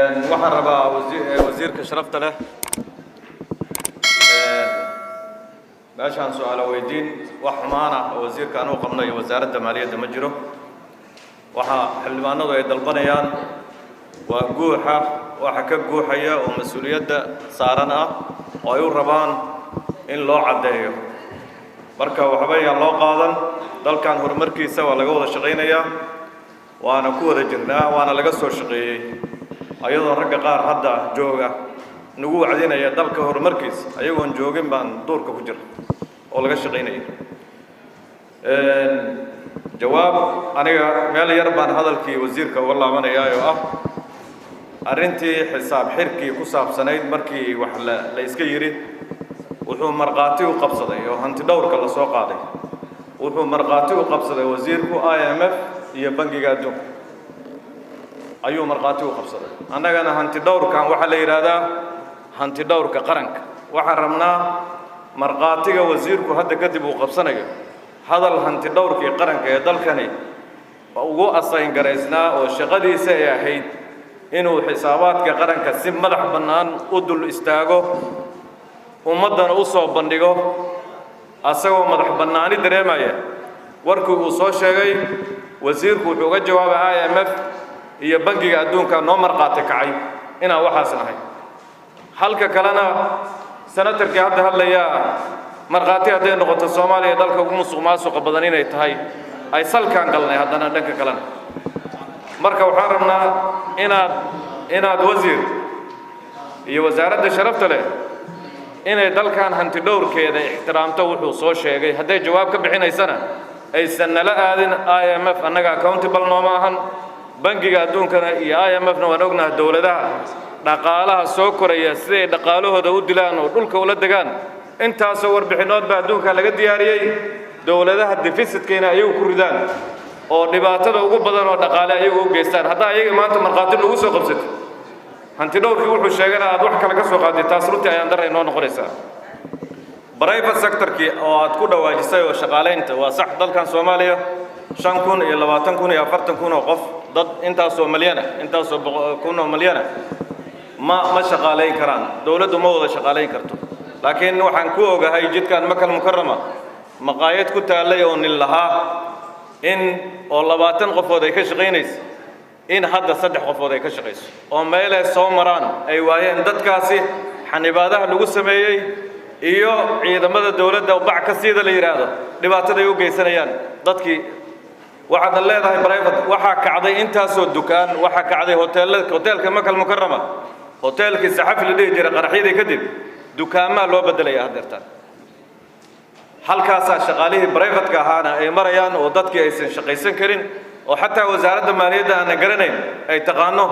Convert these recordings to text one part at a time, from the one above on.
waxaan rabaa wasiirka sharafta leh meeshaan su'aalo weydiin wax xumaan ah oo wasiirka aanu qabnay wasaaradda maaliyadda ma jiro waxa xildhibaanadu ay dalbanayaan waa guuxa waxa ka guuxaya oo mas'uuliyadda saaran ah oo ay u rabaan in loo cadeeyo marka waxba yaan loo qaadan dalkan horumarkiisa waa laga wada shaqeynayaa waana ku wada jirnaa waana laga soo shaqeeyay ayadoo ragga qaar hadda jooga nagu wacdinaya dalka horumarkiisa ayagoon joogin baan doorka ku jira oo laga shaqeynaya jawaab aniga meel yar baan hadalkii wasiirka uga laabanayaa oo ah arrintii xisaab xirkii ku saabsanayd markii wax la iska yiri wuxuu marqaati u qabsaday oo hanti dhowrka la soo qaaday wuxuu marqaati u qabsaday wasiirku IMF iyo bangiga adduunka ayuu marqaati u qabsaday annagana hanti dhowrkan waxa la yiraahdaa hanti dhowrka qaranka waxaan rabnaa marqaatiga wasiirku hadda kadib uu qabsanayo hadal hanti dhowrkii qaranka ee dalkani ugu asayn garaysnaa oo shaqadiisa ay ahayd inuu xisaabaadka qaranka si madax bannaan u dul istaago ummadana u soo bandhigo asagoo madax bannaani dareemaya warkii uu soo sheegay wasiirku wuxuu uga jawaabay IMF iyo bangiga adduunka noo marqaati kacay inaan waxaas nahay halka kalena senatarkii hadda hadlaya marqaati hadday noqoto Soomaaliya dalka ugu musuqmaasuqa badan inay tahay ay salkaan galnay haddana dhanka kalena marka waxaan rabnaa inaad wasiir iyo wasaaradda sharafta leh inay dalkan hanti dhowrkeeda ixtiraamto wuxuu soo sheegay hadday jawaab ka bixinaysana aysan nala aadin IMF annaga accountable nooma ahan bangiga adduunkana iyo IMF-na waan ognahay dawladaha dhaqaalaha soo koraya siday dhaqaalahooda u dilaan oo dhulka ula degaan intaasoo warbixinood baa adduunka laga diyaariyay dawladaha deficit-keena ayagu ku ridaan oo dhibaatada ugu badan oo dhaqaale ayagu u geystaan hadda ayaga maanta marqaati lagu soo qabsato hanti dhowrkii wuxuu sheegana aad wax kale ka soo qaaday taas runtii ayaan daray noo noqonaysaa private sector-kii oo aad ku dhawaajisay oo shaqaaleynta waa sax dalkan Soomaaliya 5,000 iyo 20,000 iyo 40,000 oo qof dad intaasoo malyana intaasoo kun oo malyana ma shaqaaleyn karaan dawladdu ma wada shaqaaleyn karto laakiin waxaan ku ogahay jidkan Makal Mukarrama maqaayad ku taalay oo nin lahaa in oo 20 qofood ay ka shaqeynayso in hadda 3 qofood ay ka shaqeyso oo meel ay soo maraan ay waayeen dadkaasi xanibaadaha lagu sameeyay iyo ciidamada dawladda bac ka siida la yiraahdo dhibaatada ay u geysanayaan dadkii waxaad leedahay private waxa kacday intaasoo dukaan waxa kacday hoteelka Makal Mukarrama hoteelkii saxafi la dhigi jiray qaraxyadii kadib dukaamaha loo bedelay hadeertaan halkaas shaqaalihii private-ka ahaana ay marayaan oo dadkii aysan shaqaysan karin oo xataa wasaaradda maaliyadda aan garanayn ay taqaano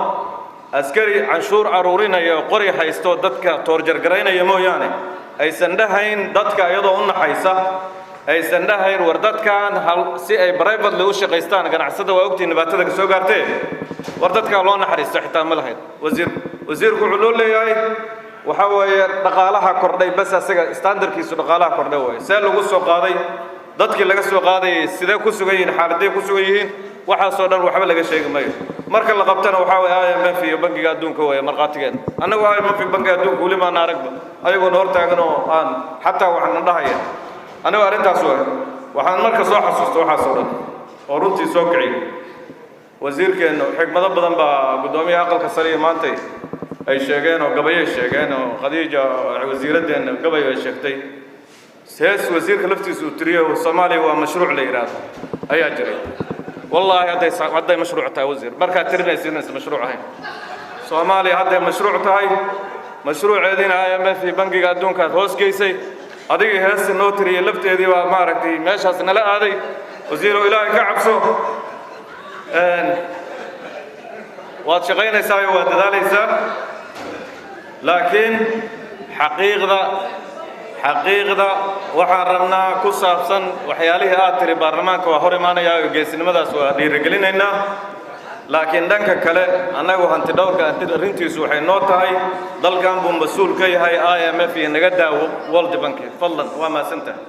askari canshuur aruurinaya oo qori haysto dadka toorjar garaynaya mooyaane aysan dhahayn dadka iyadoo u naxaysa aysan dhahayn war dadkan si ay private u shaqaystaan ganacsada waa ogtiin dhibaatada ka soo gaartay war dadka loo naxariisto xitaa ma lahayn wasiirku wuxuu loo leeyahay waxa weeye dhaqaalaha kordhay bas asaga standardkiisu dhaqaalaha kordhay way see lagu soo qaaday dadkii laga soo qaaday sidee ku sugan yihiin xaaladii ku sugan yihiin waxa soo dhan waxba laga sheegi maayo marka la qabtana waxa weeye IMF iyo bangiga adduunka way marqaatigeed annagu IMF iyo bangiga adduunka wali ma aragba ayagoo hor taagan oo aan xataa waxaan dhahayaa anigu arrintaas waxaan marka soo xasuusto waxa soo dhan oo runtii soo kiciyay wasiirkeena xigmado badan baa gudoomiyaha aqalka sare maanta ay sheegeen oo gabayay sheegeen oo Khadiija wasiiradeena gabay ay sheegtay sees wasiirka laftiisu uu tiriyo Soomaaliya waa mashruuc la yiraahdo ayaa jiray wallahi hadday mashruuc tahay wasiir marka tirinaysiin mashruuc ahayn Soomaaliya hadday mashruuc tahay mashruuceedina IMF iyo bangiga adduunka hoos geysay adiga heesta noo tiriyay lafteedii waa maaragtay meeshaas nala aaday wasiiro ilaahay ka cabso waad shaqeynaysaa waad dadaalaysaa laakiin xaqiiqda waxaan rabnaa ku saabsan waxyaalihii aad tiri baarlamaanka waa hor imaanaya oo geesinimadaas waa dhiirigelinaynaa laakiin dhanka kale annagu hanti dhowrka arrintiisu waxay noo tahay dalkan buu mas'uul ka yahay IMF iyo naga daawo World Bank fadlan waa maasantahay